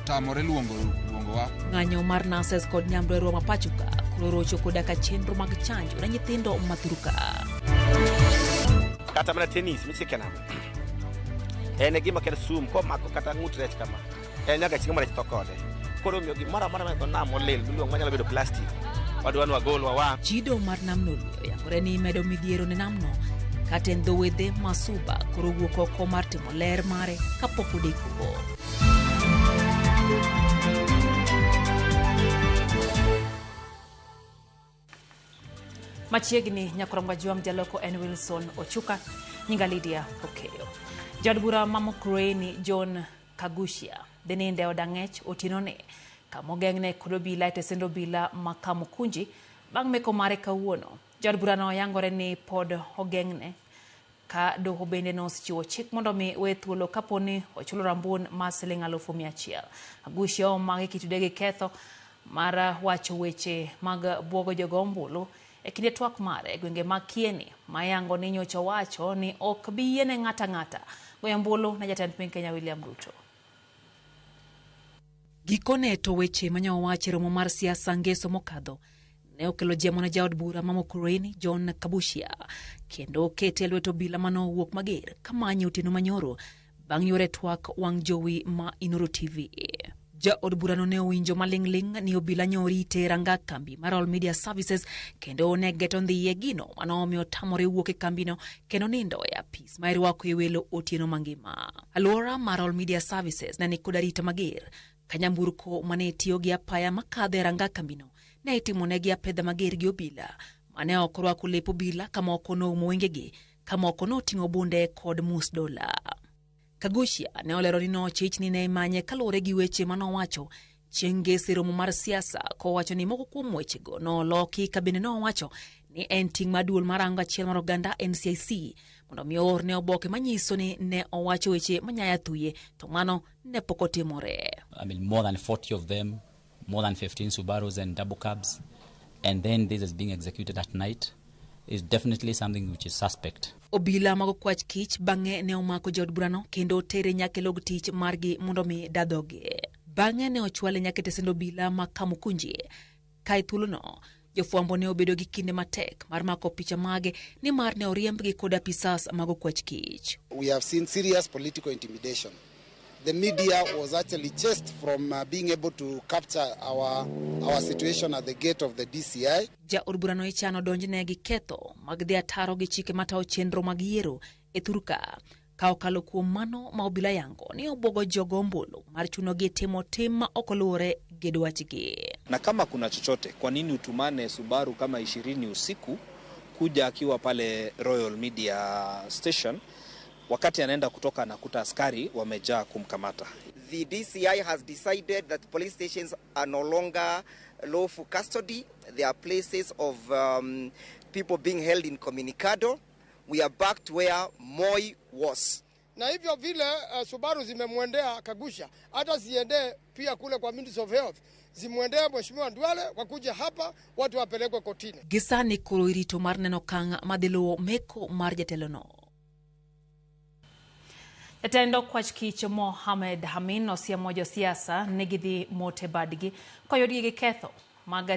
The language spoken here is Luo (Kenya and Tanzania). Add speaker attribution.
Speaker 1: otamore luongo wa.
Speaker 2: Ng'anyo mar nurses kod nyamrerwa mapachuka koro rocho koda ka chenro mag chanjo na nyithindo mathuruka.
Speaker 3: Kata mana tennis michikena. En gima kel sum ko mako kata ngutrech kama. En nyaga chiemo rech tokode. Koro miyo gimara mara ma nam olel miluongo manyalo bedo plastic. Wadwan wagol wa.
Speaker 2: Chido mar namno yangore ni medo midhiero ne namno. Kata en dho wedhe masuba koro wuok oko mar timo ler mare kapok odeko. Machiegni nyakoromba juang jaloko en Wilson Ochuka, nyinga Lydia Okeyo. Jod bura mamokrueni John Kagushia deninde odang'ech otinone kamogeng'ne kod obila e tesend obila makamukunji bang' meko mare kawuono. Jod burano yangore ni pod ogeng'ne ka doho bende nosichiwo chik mondo mi we thuolo kaponi ochulo rambun mar siling 100,000. Agushia omaki kitude gi ketho mar wacho weche mag buogo jogo ombulu e kinde twak mare gwenge mag Kieni mayango ni nyocha wacho ni ok bi yiene ng'ata ng'ata goyo ombulu na jatend piny Kenya William Ruto. Gikone to weche manyo wacho romo mar siasa ngeso mokadho ne okelo jemo na jaod bura mamokrueni John Kabushia kendo kete lweto bila mano wuok mager kamanye utino manyoro bang' yore twak wang' jowi ma Inoro TV. Jaod burano ne owinjo maling'ling ni obila nyori teranga kambi mar All Media Services kendo ne geto ndhiye gino mano omiyo tamore wuok e kambino kendo nindo e apis ma irwako e welo otieno mangima. Alwora mar All Media Services ne ni kod arita mager kanyamburko mane tiyo gi apaya makadhe ranga kambino ne itimonegi apedha mager gi obila mane ok orwako lep obila kama ok noumo wengegi kama ok noting'o bunde kod mus dola. Kagushia ne olero ni nochich ni ne manye kalore gi weche manowacho chieng' ngese romo mar siasa kowacho ni moko kuom wechego noloki kabine nowacho ni en ting' maduol mar ango achiel mar oganda NCIC mondo mi or ne oboke manyiso ni ne owacho weche manyaya thuye to mano ne pok otimore.
Speaker 4: I mean, more than 40 of them, more than 15 Subarus and double cabs, and then this is being executed at night is definitely something which is suspect.
Speaker 2: Obila mago kwach kich bang'e ne omako jod burano kendo tere nyake log tich margi mondo mi dadoge. Bang'e ne ochwale nyake tesend obila makamukunji. Kai thulono jofwambo ne obedo gi kinde matek mar mako picha mage ni mar ne oriembgi kod apisas mago kwach kich.
Speaker 5: We have seen serious political intimidation. The media was actually chased from being able to capture our situation at the gate of the DCI.
Speaker 2: Jaod burano ichano donjne gi ketho mag dhi ataro gi chike matao chenro mag yiero e Thuruka. Ka okalo kuom mano ma obila yango ni obogo jogo ombulu mar chuno gi timo tim ma ok oluwore gi dwachgi.
Speaker 6: Na kama kuna chochote, kwa nini utumane Subaru kama 20 usiku kuja akiwa pale Royal Media Station wakati anaenda kutoka nakuta askari wamejaa kumkamata?
Speaker 7: The DCI has decided that police stations are no longer lawful custody. They are places of people being held incommunicado. We are back to where Moi was.
Speaker 8: Na hivyo vile Subaru zimemwendea Kagusha, hata ziende pia kule kwa Ministry of Health. Zimwendea Mheshimiwa Ndwale wakuja hapa watu wapelekwe kotini.
Speaker 2: Gisani koro irito mar neno kang' madhiluwo meko mar jatelono. Jatendo kwach kich Mohamed Hamin osiemo josiasa negidhi mote badgi koyudgi gi ketho mag